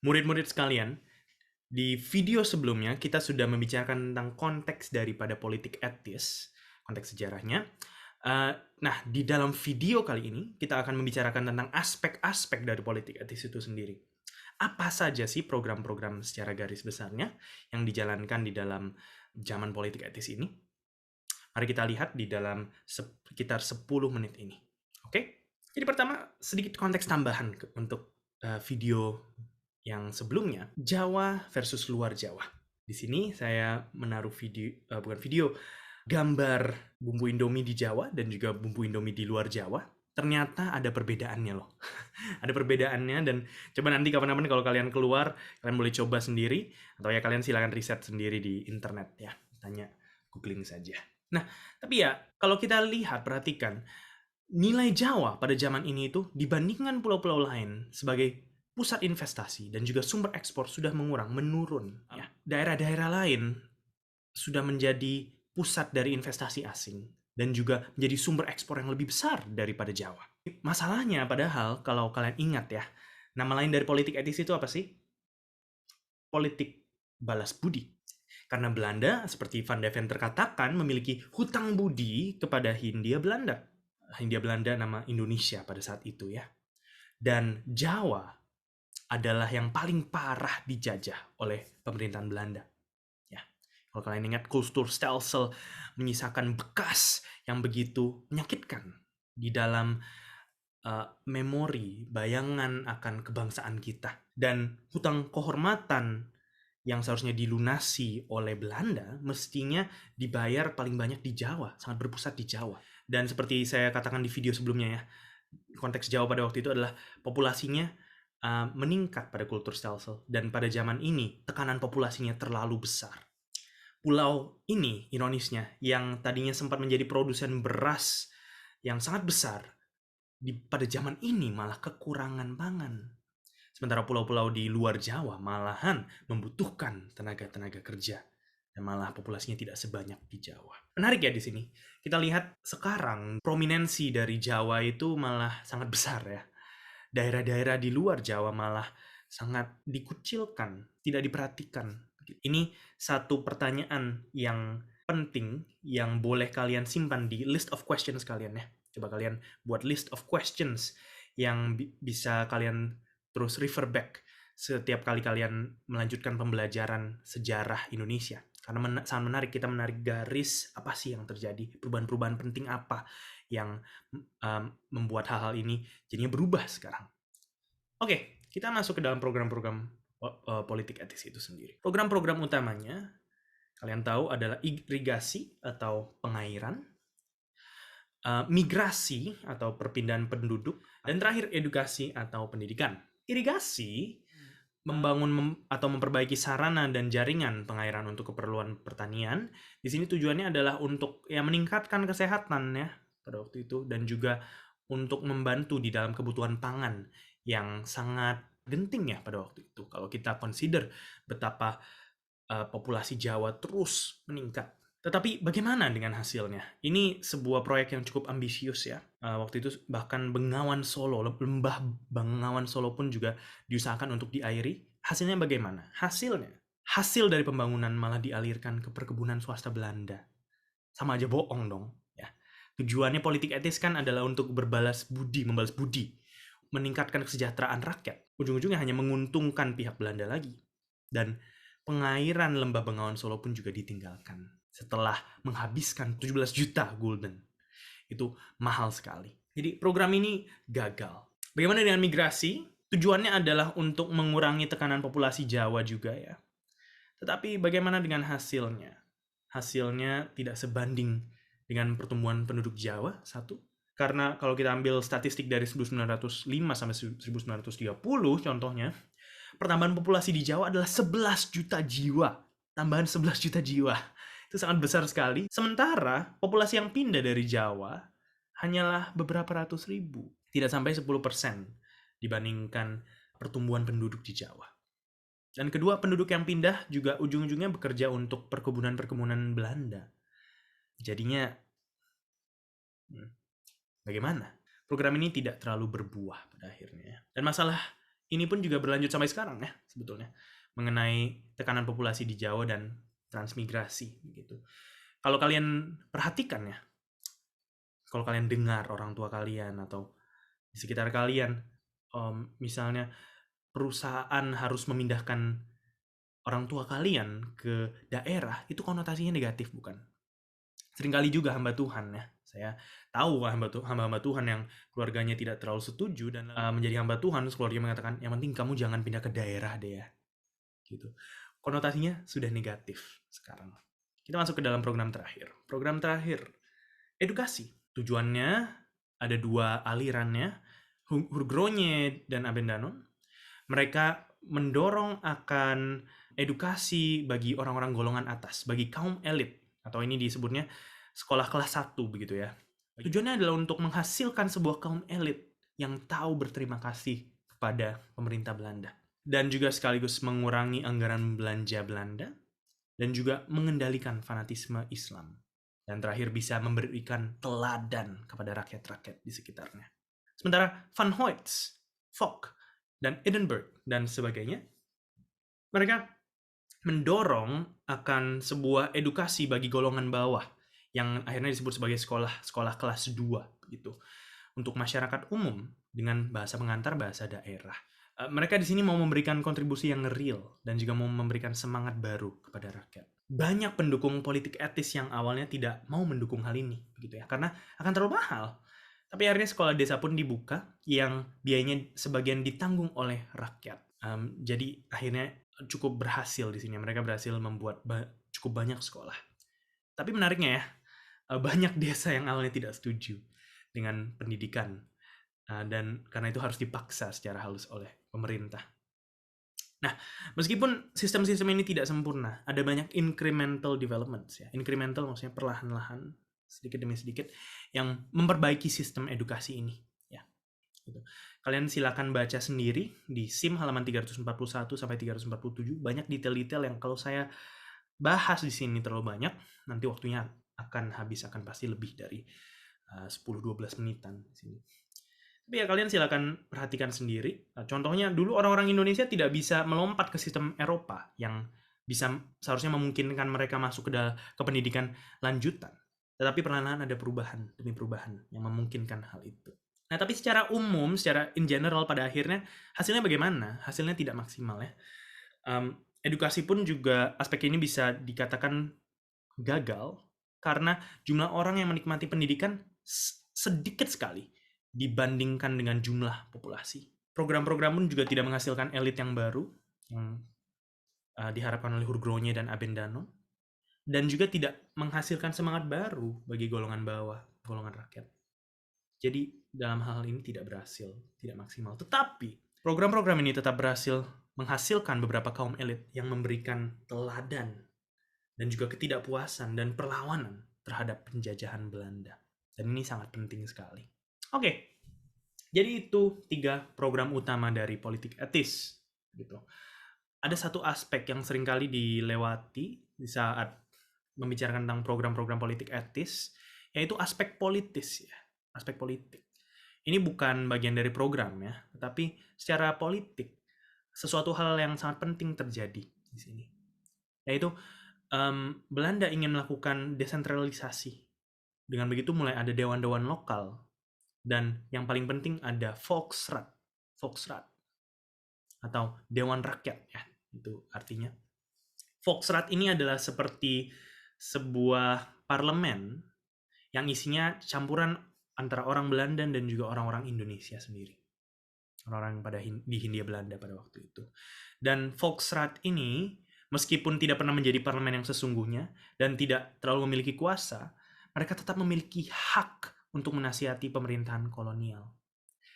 Murid-murid sekalian, di video sebelumnya kita sudah membicarakan tentang konteks daripada politik etis, konteks sejarahnya. Nah, di dalam video kali ini kita akan membicarakan tentang aspek-aspek dari politik etis itu sendiri. Apa saja sih program-program secara garis besarnya yang dijalankan di dalam zaman politik etis ini? Mari kita lihat di dalam sekitar 10 menit ini. Oke? Jadi pertama, sedikit konteks tambahan untuk video yang sebelumnya, Jawa versus luar Jawa. Di sini saya menaruh gambar bumbu Indomie di Jawa dan juga bumbu Indomie di luar Jawa. Ternyata ada perbedaannya loh. Ada perbedaannya, dan coba nanti kapan-kapan kalau kalian keluar, kalian boleh coba sendiri, atau ya kalian silakan riset sendiri di internet ya. Tanya, googling saja. Nah, tapi ya, kalau kita lihat, perhatikan, nilai Jawa pada zaman ini itu dibandingkan pulau-pulau lain sebagai pusat investasi dan juga sumber ekspor sudah menurun. Ya. Daerah-daerah lain sudah menjadi pusat dari investasi asing dan juga menjadi sumber ekspor yang lebih besar daripada Jawa. Masalahnya padahal kalau kalian ingat ya, nama lain dari politik etis itu apa sih? Politik balas budi. Karena Belanda, seperti Van de Venter katakan, memiliki hutang budi kepada Hindia Belanda. Hindia Belanda nama Indonesia pada saat itu ya. Dan Jawa adalah yang paling parah dijajah oleh pemerintahan Belanda. Ya. Kalau kalian ingat, Kulturstelsel menyisakan bekas yang begitu menyakitkan di dalam memori, bayangan akan kebangsaan kita. Dan hutang kehormatan yang seharusnya dilunasi oleh Belanda mestinya dibayar paling banyak di Jawa, sangat berpusat di Jawa. Dan seperti saya katakan di video sebelumnya ya, konteks Jawa pada waktu itu adalah populasinya meningkat pada Kulturstelsel, dan pada zaman ini tekanan populasinya terlalu besar. Pulau ini, ironisnya, yang tadinya sempat menjadi produsen beras yang sangat besar, pada zaman ini malah kekurangan pangan. Sementara pulau-pulau di luar Jawa malahan membutuhkan tenaga-tenaga kerja, dan malah populasinya tidak sebanyak di Jawa. Menarik ya di sini. Kita lihat sekarang prominensi dari Jawa itu malah sangat besar ya. Daerah-daerah di luar Jawa malah sangat dikucilkan, tidak diperhatikan. Ini satu pertanyaan yang penting yang boleh kalian simpan di list of questions kalian ya. Coba kalian buat list of questions yang bisa kalian terus refer back setiap kali kalian melanjutkan pembelajaran sejarah Indonesia. Karena sangat menarik, kita menarik garis apa sih yang terjadi, perubahan-perubahan penting apa yang membuat hal-hal ini jadinya berubah sekarang. Oke, kita masuk ke dalam program-program politik etis itu sendiri. Program-program utamanya, kalian tahu, adalah irigasi atau pengairan, migrasi atau perpindahan penduduk, dan terakhir edukasi atau pendidikan. Irigasi membangun atau memperbaiki sarana dan jaringan pengairan untuk keperluan pertanian. Di sini tujuannya adalah untuk meningkatkan kesehatan ya pada waktu itu, dan juga untuk membantu di dalam kebutuhan pangan yang sangat genting ya pada waktu itu. Kalau kita consider betapa populasi Jawa terus meningkat. Tetapi bagaimana dengan hasilnya? Ini sebuah proyek yang cukup ambisius ya. Waktu itu bahkan Bengawan Solo, lembah Bengawan Solo pun juga diusahakan untuk diairi. Hasilnya bagaimana? Hasil dari pembangunan malah dialirkan ke perkebunan swasta Belanda. Sama aja bohong dong. Ya. Tujuannya politik etis kan adalah untuk membalas budi, meningkatkan kesejahteraan rakyat. Ujung-ujungnya hanya menguntungkan pihak Belanda lagi. Dan pengairan lembah Bengawan Solo pun juga ditinggalkan setelah menghabiskan 17 juta gulden. Itu mahal sekali. Jadi program ini gagal. Bagaimana dengan migrasi? Tujuannya adalah untuk mengurangi tekanan populasi Jawa juga ya. Tetapi bagaimana dengan hasilnya? Hasilnya tidak sebanding dengan pertumbuhan penduduk Jawa, satu. Karena kalau kita ambil statistik dari 1905 sampai 1930 contohnya, pertambahan populasi di Jawa adalah 11 juta jiwa. Tambahan 11 juta jiwa. Itu sangat besar sekali. Sementara populasi yang pindah dari Jawa hanyalah beberapa ratus ribu. Tidak sampai 10% dibandingkan pertumbuhan penduduk di Jawa. Dan kedua, penduduk yang pindah juga ujung-ujungnya bekerja untuk perkebunan-perkebunan Belanda. Jadinya, bagaimana? Program ini tidak terlalu berbuah pada akhirnya. Dan masalah ini pun juga berlanjut sampai sekarang ya sebetulnya, mengenai tekanan populasi di Jawa dan transmigrasi gitu. Kalau kalian perhatikan ya, kalau kalian dengar orang tua kalian atau di sekitar kalian, misalnya perusahaan harus memindahkan orang tua kalian ke daerah, itu konotasinya negatif bukan? Seringkali juga hamba Tuhan ya, saya tahu hamba-hamba Tuhan yang keluarganya tidak terlalu setuju dan menjadi hamba Tuhan, terus keluarga mengatakan, yang penting kamu jangan pindah ke daerah deh ya. Gitu. Konotasinya sudah negatif sekarang. Kita masuk ke dalam program terakhir. Program terakhir, edukasi. Tujuannya ada dua alirannya, Hurgronje dan Abendanon. Mereka mendorong akan edukasi bagi orang-orang golongan atas, bagi kaum elit, atau ini disebutnya sekolah kelas 1 begitu ya. Tujuannya adalah untuk menghasilkan sebuah kaum elit yang tahu berterima kasih kepada pemerintah Belanda. Dan juga sekaligus mengurangi anggaran belanja Belanda, dan juga mengendalikan fanatisme Islam. Dan terakhir bisa memberikan teladan kepada rakyat-rakyat di sekitarnya. Sementara Van Hoyts, Fock, dan Edinburgh, dan sebagainya, mereka mendorong akan sebuah edukasi bagi golongan bawah yang akhirnya disebut sebagai sekolah kelas 2 gitu, untuk masyarakat umum dengan bahasa pengantar bahasa daerah. Mereka di sini mau memberikan kontribusi yang real dan juga mau memberikan semangat baru kepada rakyat. Banyak pendukung politik etis yang awalnya tidak mau mendukung hal ini begitu ya, karena akan terlalu mahal. Tapi akhirnya sekolah desa pun dibuka yang biayanya sebagian ditanggung oleh rakyat. Jadi akhirnya cukup berhasil di sini. Mereka berhasil membuat cukup banyak sekolah. Tapi menariknya ya, banyak desa yang awalnya tidak setuju dengan pendidikan. Dan karena itu harus dipaksa secara halus oleh pemerintah. Nah, meskipun sistem-sistem ini tidak sempurna, ada banyak incremental developments ya. Incremental maksudnya perlahan-lahan, sedikit demi sedikit, yang memperbaiki sistem edukasi ini ya. Gitu. Kalian silakan baca sendiri di SIM halaman 341 sampai 347, banyak detail-detail yang kalau saya bahas di sini terlalu banyak, nanti waktunya akan pasti lebih dari 10-12 menitan di sini. Tapi ya kalian silakan perhatikan sendiri. Contohnya dulu orang-orang Indonesia tidak bisa melompat ke sistem Eropa yang bisa seharusnya memungkinkan mereka masuk ke pendidikan lanjutan. Tetapi perlahan-lahan ada perubahan demi perubahan yang memungkinkan hal itu. Nah, tapi secara umum, secara in general pada akhirnya hasilnya bagaimana? Hasilnya tidak maksimal ya. Edukasi pun juga aspek ini bisa dikatakan gagal karena jumlah orang yang menikmati pendidikan sedikit sekali dibandingkan dengan jumlah populasi. Program-program pun juga tidak menghasilkan elit yang baru yang diharapkan oleh Hurgronje dan Abendanon, dan juga tidak menghasilkan semangat baru bagi golongan bawah, golongan rakyat. Jadi dalam hal ini tidak berhasil, tidak maksimal. Tetapi program-program ini tetap berhasil menghasilkan beberapa kaum elit yang memberikan teladan dan juga ketidakpuasan dan perlawanan terhadap penjajahan Belanda. Dan ini sangat penting sekali. Oke, jadi itu 3 program utama dari politik etis. Gitu. Ada satu aspek yang seringkali dilewati di saat membicarakan tentang program-program politik etis, yaitu aspek politis ya, aspek politik. Ini bukan bagian dari program ya, tetapi secara politik sesuatu hal yang sangat penting terjadi di sini, yaitu Belanda ingin melakukan desentralisasi. Dengan begitu mulai ada dewan-dewan lokal, dan yang paling penting ada Volksraad atau Dewan Rakyat ya, itu artinya. Volksraad ini adalah seperti sebuah parlemen yang isinya campuran antara orang Belanda dan juga orang-orang Indonesia sendiri. Orang-orang di Hindia Belanda pada waktu itu. Dan Volksraad ini, meskipun tidak pernah menjadi parlemen yang sesungguhnya dan tidak terlalu memiliki kuasa, mereka tetap memiliki hak untuk menasihati pemerintahan kolonial.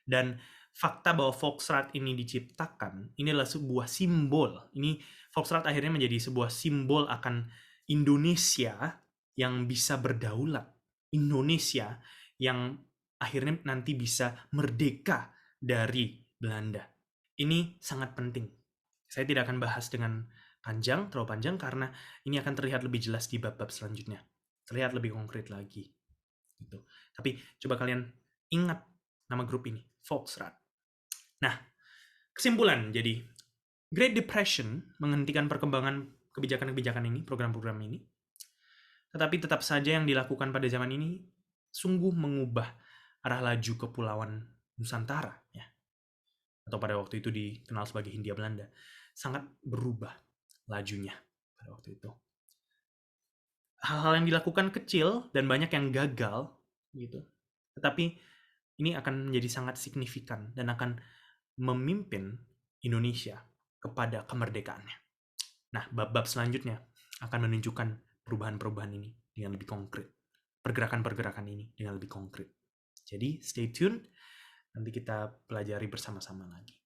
Dan fakta bahwa Volksraad ini diciptakan, ini adalah sebuah simbol. Ini Volksraad akhirnya menjadi sebuah simbol akan Indonesia yang bisa berdaulat. Indonesia yang akhirnya nanti bisa merdeka dari Belanda. Ini sangat penting. Saya tidak akan bahas dengan terlalu panjang, karena ini akan terlihat lebih jelas di bab-bab selanjutnya. Terlihat lebih konkret lagi. Gitu. Tapi coba kalian ingat nama grup ini, Volksraad. Nah, Kesimpulan, jadi Great Depression menghentikan perkembangan kebijakan-kebijakan ini, program-program ini, tetapi tetap saja yang dilakukan pada zaman ini sungguh mengubah arah laju kepulauan Nusantara, ya, atau pada waktu itu dikenal sebagai Hindia Belanda, sangat berubah lajunya pada waktu itu. Hal-hal yang dilakukan kecil dan banyak yang gagal, gitu. Tetapi ini akan menjadi sangat signifikan dan akan memimpin Indonesia kepada kemerdekaannya. Nah, bab-bab selanjutnya akan menunjukkan perubahan-perubahan ini dengan lebih konkret. Pergerakan-pergerakan ini dengan lebih konkret. Jadi, stay tune. Nanti kita pelajari bersama-sama lagi.